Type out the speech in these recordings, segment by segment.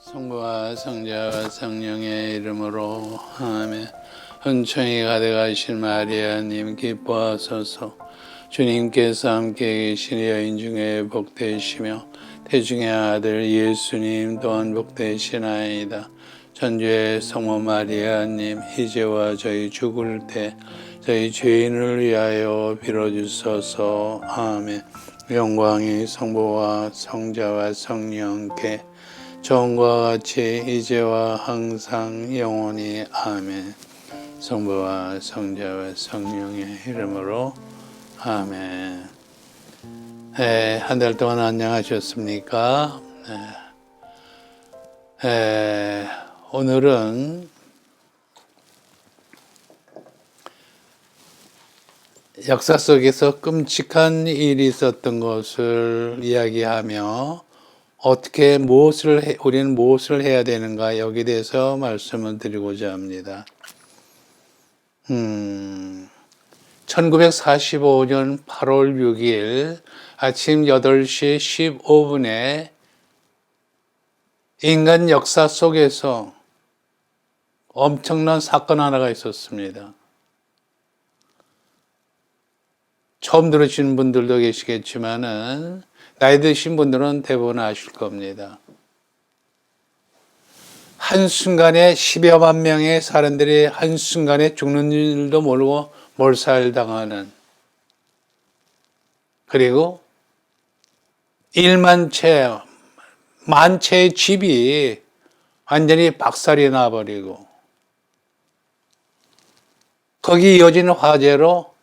성부와 성자와 성령의 이름으로 아멘. 은총이 가득하신 마리아님 기뻐하소서. 주님께서 함께 계신 여인 중에 복되시며 태중의 아들 예수님 또한 복되시나이다. 천주의 성모 마리아님 이제와 저희 죽을 때 저희 죄인을 위하여 빌어주소서. 아멘. 영광이 성부와 성자와 성령께 처음과 같이 이제와 항상 영원히 아멘. 성부와 성자와 성령의 이름으로 아멘. 한 달 동안 안녕하셨습니까? 오늘은 역사 속에서 끔찍한 일이 있었던 것을 이야기하며 어떻게 우리는 무엇을 해야 되는가 여기에 대해서 말씀을 드리고자 합니다. 1945년 8월 6일 아침 8시 15분에 인간 역사 속에서 엄청난 사건 하나가 있었습니다. 처음 들으신 분들도 계시겠지만은 나이 드신 분들은 대부분 아실 겁니다. 한순간에 10여만 명의 사람들이 한순간에 죽는 일도 모르고 몰살당하는, 그리고 1만 채, 만 채의 집이 완전히 박살이 나버리고 거기 이어지는 화재로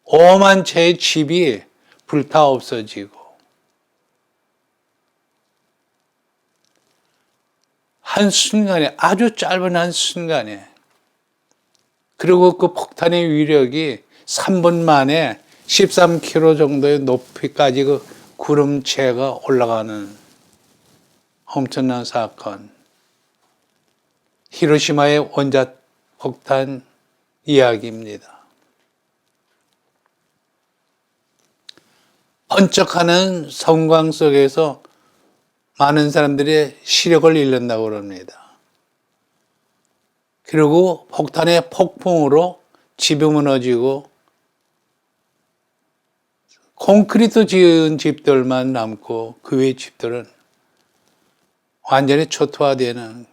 5만 채의 집이 불타 없어지고 한순간에, 아주 짧은 한순간에, 그리고 그 폭탄의 위력이 3분 만에 13km 정도의 높이까지 그 구름체가 올라가는 엄청난 사건. 히로시마의 원자 폭탄 이야기입니다. 번쩍하는 성광 속에서 많은 사람들이 시력을 잃는다고 그럽니다. 그리고 폭탄의 폭풍으로 집이 무너지고 콘크리트 지은 집들만 남고 그 외의 집들은 완전히 초토화되는,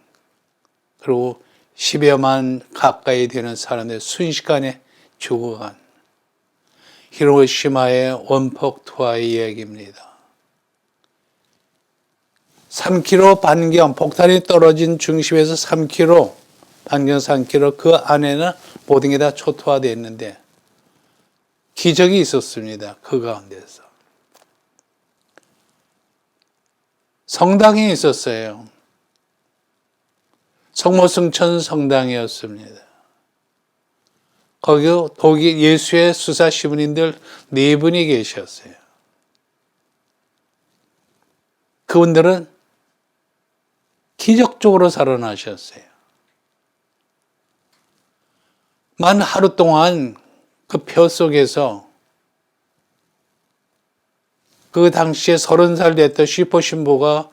그리고 10여만 가까이 되는 사람들이 순식간에 죽어간 히로시마의 원폭 투하의 이야기입니다. 3km 반경, 폭탄이 떨어진 중심에서 3km, 반경 3km, 그 안에는 모든 게 다 초토화되어 있는데 기적이 있었습니다. 그 가운데서. 성당이 있었어요. 성모승천 성당이었습니다. 거기 독일 예수의 수사 시민들 4분이 계셨어요. 그분들은 기적적으로 살아나셨어요. 만 하루 동안 그 표 속에서 그 당시에 30살 됐던 슈퍼 신부가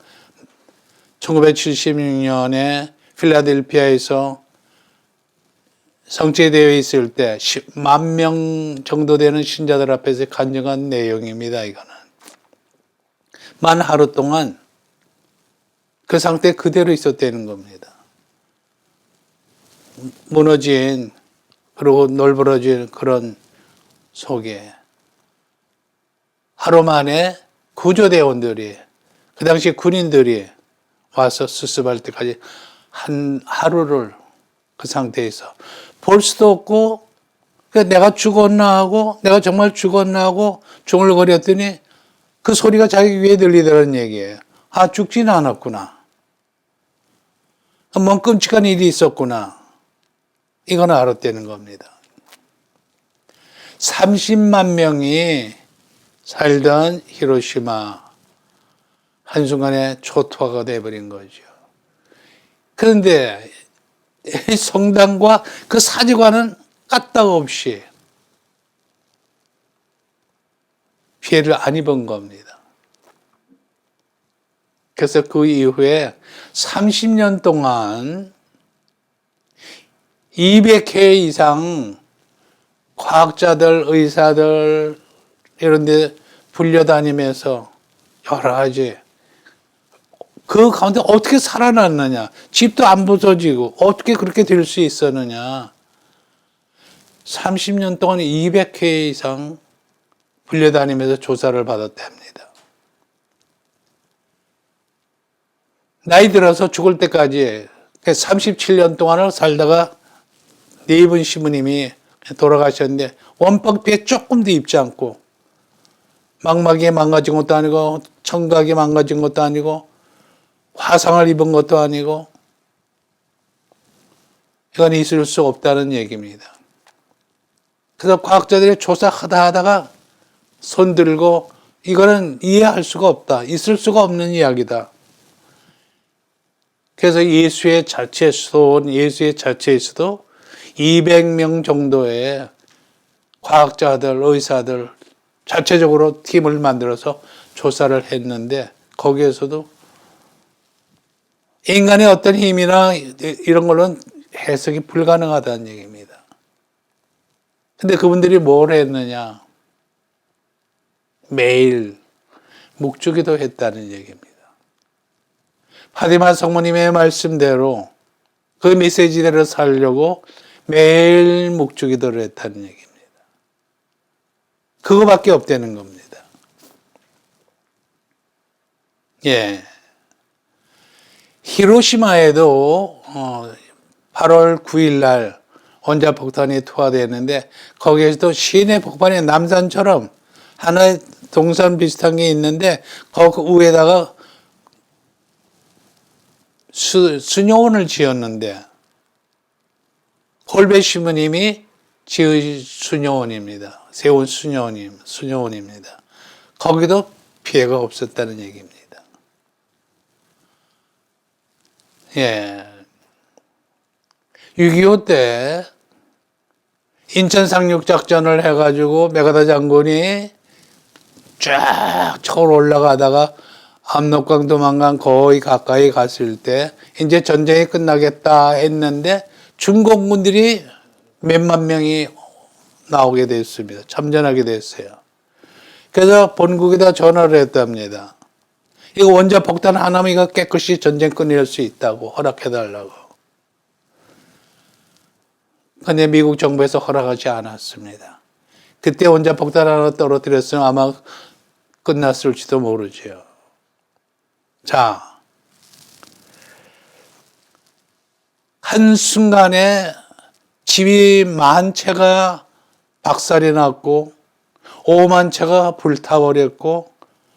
1976년에 필라델피아에서 성체되어 있을 때 10만 명 정도 되는 신자들 앞에서 간증한 내용입니다. 이거는 만 하루 동안 그 상태 그대로 있었다는 겁니다. 무너진, 그리고 널브러진 그런 속에 하루 만에 구조대원들이, 그 당시 군인들이 와서 수습할 때까지 한 하루를 그 상태에서 볼 수도 없고, 내가 죽었나 하고, 내가 정말 죽었나 하고 중얼거렸더니 그 소리가 자기 귀에 들리더라는 얘기예요. 아, 죽지는 않았구나. 뭔 끔찍한 일이 있었구나. 이건 알았다는 겁니다. 30만 명이 살던 히로시마, 한순간에 초토화가 되어버린 거죠. 그런데 성당과 그 사직관은 까딱없이 피해를 안 입은 겁니다. 그래서 그 이후에 30년 동안 200회 이상 과학자들, 의사들 이런 데 불려다니면서 여러 가지 그 가운데 어떻게 살아났느냐, 집도 안 부서지고 어떻게 그렇게 될 수 있었느냐. 30년 동안 200회 이상 불려다니면서 조사를 받았답니다. 나이 들어서 죽을 때까지 37년 동안을 살다가 네 분 시부님이 돌아가셨는데 원박비에 조금도 입지 않고 망막이 망가진 것도 아니고 청각이 망가진 것도 아니고 화상을 입은 것도 아니고 이건 있을 수 없다는 얘기입니다. 그래서 과학자들이 조사하다 하다가 손 들고 이거는 이해할 수가 없다. 있을 수가 없는 이야기다. 그래서 예수의 자체에서도 200명 정도의 과학자들, 의사들 자체적으로 팀을 만들어서 조사를 했는데 거기에서도 인간의 어떤 힘이나 이런 걸로는 해석이 불가능하다는 얘기입니다. 근데 그분들이 뭘 했느냐? 매일 묵주기도 했다는 얘기입니다. 파티마 성모님의 말씀대로 그 메시지대로 살려고 매일 묵주기도를 했다는 얘기입니다. 그거밖에 없다는 겁니다. 예. 히로시마에도 8월 9일 날 원자폭탄이 투하되었는데 거기에서도 시내 폭발이 남산처럼 하나의 동산 비슷한 게 있는데 그 위에다가 수녀원을 지었는데 홀베 시부님이 지은 수녀원입니다. 세운 수녀원입니다. 거기도 피해가 없었다는 얘기입니다. 예. 6.25 때 인천 상륙작전을 해가지고 메가다 장군이 쫙 쳐로 올라가다가 압록강 도망강 거의 가까이 갔을 때 이제 전쟁이 끝나겠다 했는데 중공군들이 몇만 명이 나오게 됐습니다. 참전하게 됐어요. 그래서 본국에다 전화를 했답니다. 이거 원자폭탄 하나면 이거 깨끗이 전쟁 끝낼 수 있다고 허락해달라고. 근데 미국 정부에서 허락하지 않았습니다. 그때 원자폭탄 하나 떨어뜨렸으면 아마 끝났을지도 모르죠. 자, 한순간에 집이 10,000채가 박살이 났고 50,000채가 불타버렸고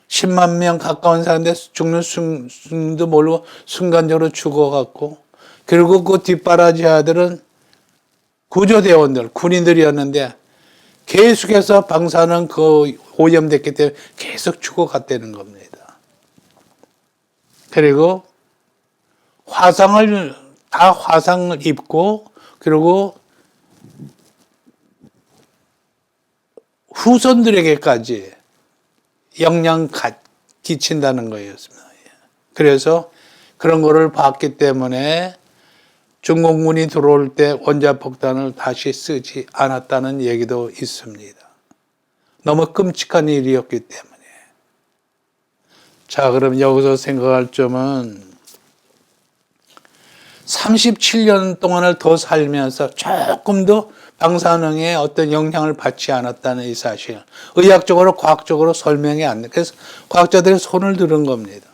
10만 명 가까운 사람들 죽는 숨도 모르고 순간적으로 죽어갔고 그리고 그 뒷바라지 아들은 구조대원들, 군인들이었는데 계속해서 방사능 그 오염됐기 때문에 계속 죽어갔다는 겁니다. 그리고 화상을 입고 그리고 후손들에게까지 영향 끼친다는 거였습니다. 그래서 그런 거를 봤기 때문에 중공군이 들어올 때 원자폭탄을 다시 쓰지 않았다는 얘기도 있습니다. 너무 끔찍한 일이었기 때문에. 자, 그럼 여기서 생각할 점은 37년 동안을 더 살면서 조금도 방사능에 어떤 영향을 받지 않았다는 이 사실. 의학적으로, 과학적으로 설명이 안 돼. 그래서 과학자들이 손을 들은 겁니다.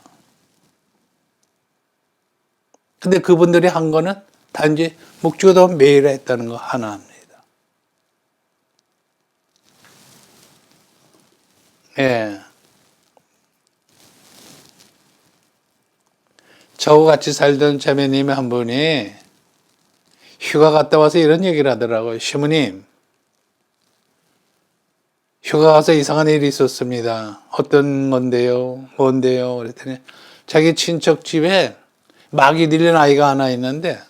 근데 그분들이 한 거는 단지 묵주기도 매일 했다는 거 하나입니다. 예. 저하고 같이 살던 자매님이 한 분이 휴가 갔다 와서 이런 얘기를 하더라고요. 시부님, 휴가 가서 이상한 일이 있었습니다. 어떤 건데요? 뭔데요? 그랬더니 자기 친척 집에 마귀 들린 아이가 하나 있는데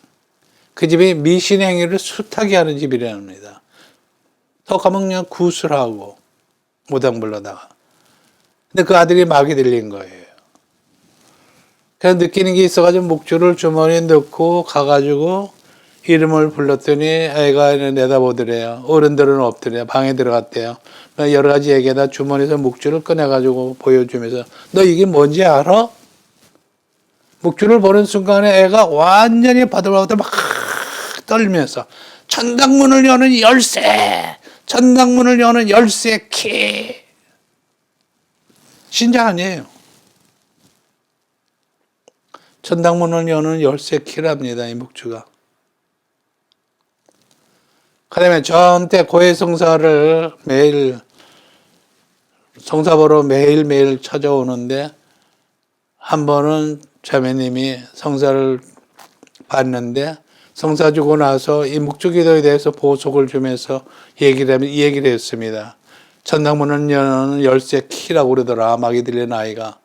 그 집이 미신행위를 숱하게 하는 집이랍니다. 더 가면 그냥 구슬하고 무당 불러다가. 근데 그 아들이 마귀 들린 거예요. 그냥 느끼는 게 있어가지고 묵주를 주머니에 넣고 가가지고 이름을 불렀더니 애가 내다보더래요. 어른들은 없더래요. 방에 들어갔대요. 여러 가지 얘기에다 주머니에서 묵주를 꺼내가지고 보여주면서 너 이게 뭔지 알아? 묵주를 보는 순간에 애가 완전히 바들바들 막 떨면서 천당문을 여는 열쇠! 천당문을 여는 열쇠 키! 신자 아니에요. 천당문을 여는 열쇠 키랍니다. 이 묵주가. 그 다음에 저한테 고해성사를 매일 성사보러 매일매일 찾아오는데 한 번은 자매님이 성사를 봤는데 성사 주고 나서 이 묵주기도에 대해서 보석을 주면서 얘기를 했습니다. 천당문을 여는 열쇠 키라고 그러더라. 막이 들린 아이가.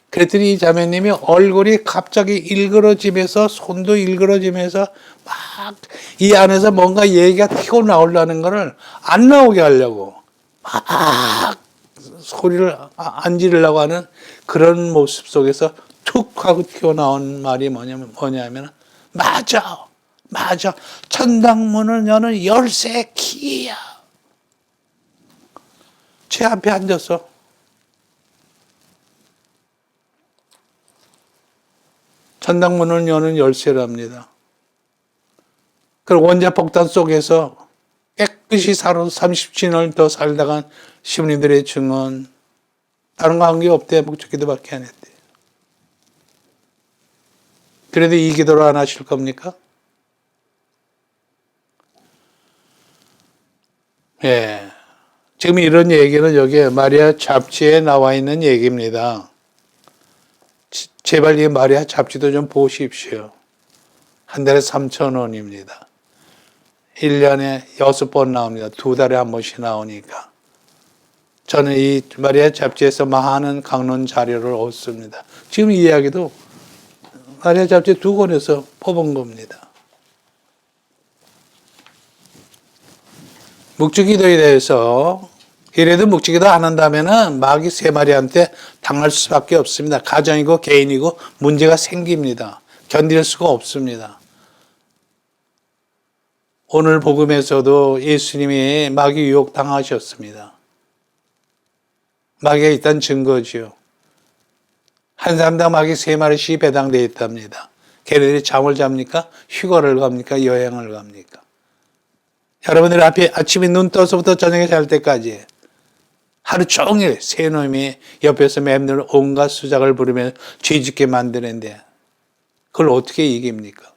그랬더니 이 자매님이 얼굴이 갑자기 일그러지면서 손도 일그러지면서 막 이 안에서 뭔가 얘기가 튀어나오려는 거를 안 나오게 하려고 막 소리를 안 지르려고 하는 그런 모습 속에서 툭 하고 튀어나온 말이 뭐냐면 맞아 천당문을 여는 열쇠 키야. 제 앞에 앉았어. 천당문을 여는 열쇠랍니다. 그리고 원자폭탄 속에서 깨끗이 살아서 30년을 더 살다간 시부님들의 증언, 다른 거 한 게 없대. 묵주기도밖에 안 했대. 그래도 이 기도를 안 하실 겁니까? 예. 지금 이런 얘기는 여기에 마리아 잡지에 나와 있는 얘기입니다. 제발 이 마리아 잡지도 좀 보십시오. 한 달에 3,000원입니다. 1년에 6번 나옵니다. 2달에 한 번씩 나오니까. 저는 이 마리아 잡지에서 많은 강론 자료를 얻습니다. 지금 이 이야기도 마리아 잡지 2권에서 뽑은 겁니다. 묵주기도에 대해서 이래도 묵주기도 안 한다면은 마귀 3마리한테 당할 수밖에 없습니다. 가정이고 개인이고 문제가 생깁니다. 견딜 수가 없습니다. 오늘 복음에서도 예수님이 마귀 유혹 당하셨습니다. 마귀가 일단 증거지요. 한 사람당 마귀 3마리씩 배당되어 있답니다. 걔네들이 잠을 잡니까? 휴가를 갑니까? 여행을 갑니까? 여러분들 앞에 아침에 눈 떠서부터 저녁에 잘 때까지 하루 종일 새 놈이 옆에서 맴돌 온갖 수작을 부르며 죄짓게 만드는데 그걸 어떻게 이깁니까?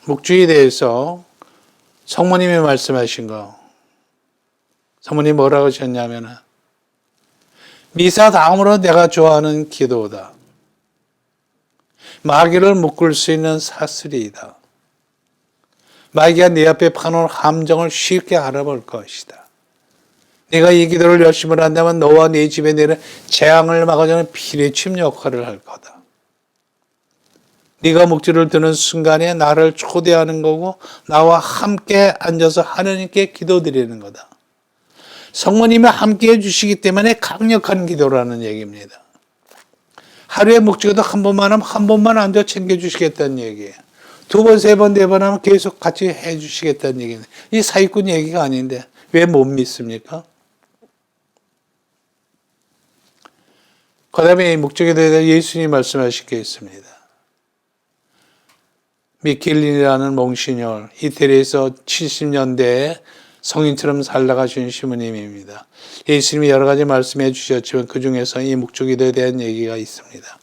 묵주에 대해서 성모님이 말씀하신 거, 성모님 뭐라고 하셨냐면 미사 다음으로 내가 좋아하는 기도다. 마귀를 묶을 수 있는 사슬이다. 마귀가 네 앞에 파놓은 함정을 쉽게 알아볼 것이다. 네가 이 기도를 열심히 한다면 너와 네 집에 내는 재앙을 막아주는 피뢰침 역할을 할 거다. 네가 묵주를 드는 순간에 나를 초대하는 거고 나와 함께 앉아서 하나님께 기도드리는 거다. 성모님이 함께 해주시기 때문에 강력한 기도라는 얘기입니다. 하루에 묵주기도 한 번만 하면 한 번만 앉아 챙겨주시겠다는 얘기예요. 2번, 3번, 4번 하면 계속 같이 해주시겠다는 얘기예요. 이 사기꾼 얘기가 아닌데 왜 못 믿습니까? 그 다음에 이 묵주기도에 대해 예수님이 말씀하신 게 있습니다. 미켈린이라는 몽시뇰, 이태리에서 70년대에 성인처럼 살다가신 시부님입니다. 예수님이 여러 가지 말씀해 주셨지만 그 중에서 이 묵주기도에 대한 얘기가 있습니다.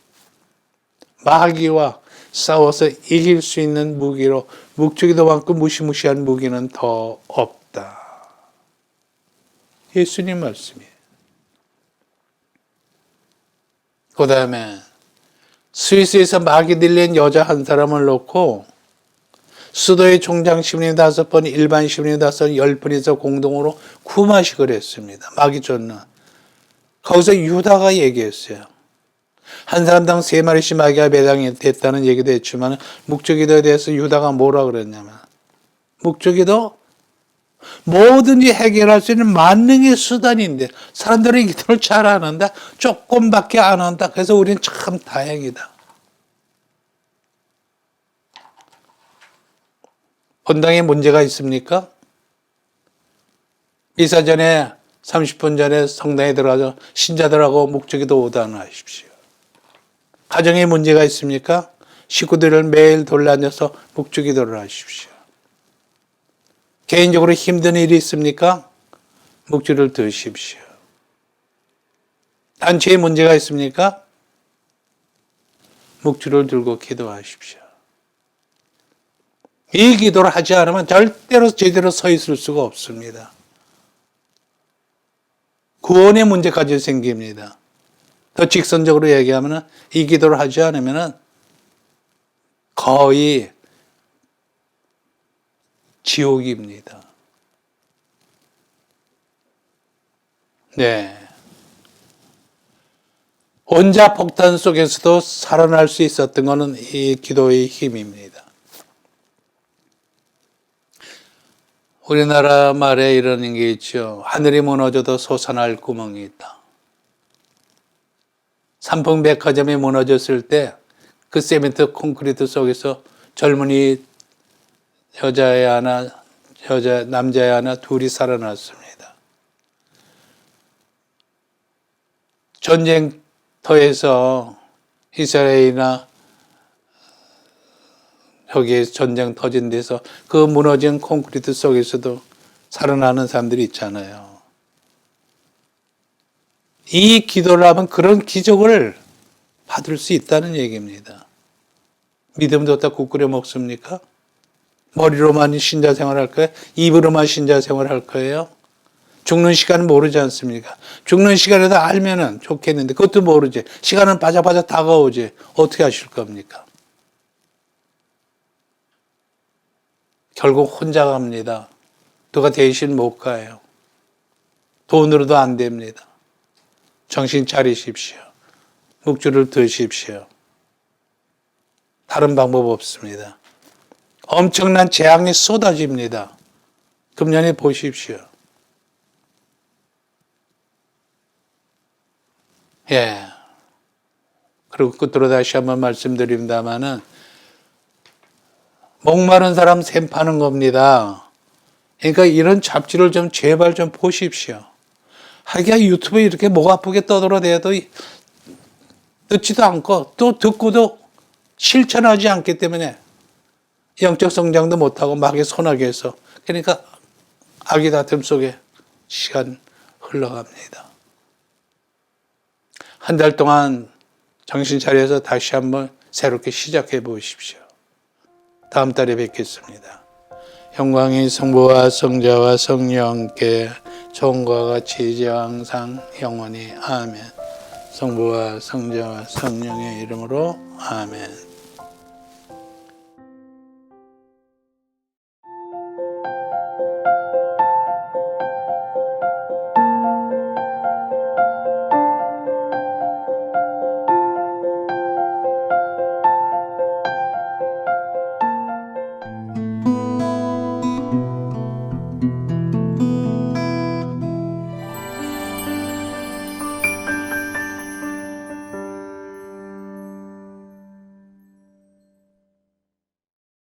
마귀와 싸워서 이길 수 있는 무기로 묵주기도만큼 무시무시한 무기는 더 없다. 예수님 말씀이에요. 그 다음에 스위스에서 마귀 들린 여자 한 사람을 놓고 수도의 총장 시부님 5번, 일반 시부님 5번, 10분이서 공동으로 구마식을 했습니다. 마귀 쫓는. 거기서 유다가 얘기했어요. 한 사람당 3마리씩 마귀가 배당이 됐다는 얘기도 했지만 묵주기도에 대해서 유다가 뭐라 그랬냐면 묵주기도 뭐든지 해결할 수 있는 만능의 수단인데 사람들은 기도를 잘 안 한다. 조금밖에 안 한다. 그래서 우리는 참 다행이다. 본당에 문제가 있습니까? 미사 전에 30분 전에 성당에 들어가서 신자들하고 목적기도 오다는 하십시오. 가정에 문제가 있습니까? 식구들을 매일 돌아다녀서 목적기도를 하십시오. 개인적으로 힘든 일이 있습니까? 묵주를 드십시오. 단체에 문제가 있습니까? 묵주를 들고 기도하십시오. 이 기도를 하지 않으면 절대로 제대로 서 있을 수가 없습니다. 구원의 문제까지 생깁니다. 더 직선적으로 얘기하면 이 기도를 하지 않으면 거의 지옥입니다. 네. 원자폭탄 속에서도 살아날 수 있었던 것은 이 기도의 힘입니다. 우리나라 말에 이런 게 있죠. 하늘이 무너져도 솟아날 구멍이 있다. 삼풍백화점이 무너졌을 때 그 세멘트 콘크리트 속에서 젊은이 남자애 하나 둘이 살아났습니다. 전쟁터에서 이스라엘이나 여기에 전쟁 터진 데서 그 무너진 콘크리트 속에서도 살아나는 사람들이 있잖아요. 이 기도를 하면 그런 기적을 받을 수 있다는 얘기입니다. 믿음도 다 국 끓여 먹습니까? 머리로만 신자 생활할 거예요? 입으로만 신자 생활할 거예요? 죽는 시간은 모르지 않습니까? 죽는 시간에도 알면은 좋겠는데 그것도 모르지. 시간은 바짝바짝 다가오지. 어떻게 하실 겁니까? 결국 혼자 갑니다. 누가 대신 못 가요. 돈으로도 안 됩니다. 정신 차리십시오. 묵주를 드십시오. 다른 방법 없습니다. 엄청난 재앙이 쏟아집니다. 금년에 보십시오. 예. 그리고 끝으로 다시 한번 말씀드립니다마는 목마른 사람 샘 파는 겁니다. 그러니까 이런 잡지를 좀 제발 좀 보십시오. 하기야 유튜브에 이렇게 목 아프게 떠들어대도 듣지도 않고 또 듣고도 실천하지 않기 때문에 영적 성장도 못하고 마귀의 손아귀 해서 그러니까 악의 다툼 속에 시간 흘러갑니다. 한 달 동안 정신 차려서 다시 한번 새롭게 시작해 보십시오. 다음 달에 뵙겠습니다. 영광이 성부와 성자와 성령께 종과 같이 이제 항상 영원히 아멘. 성부와 성자와 성령의 이름으로 아멘.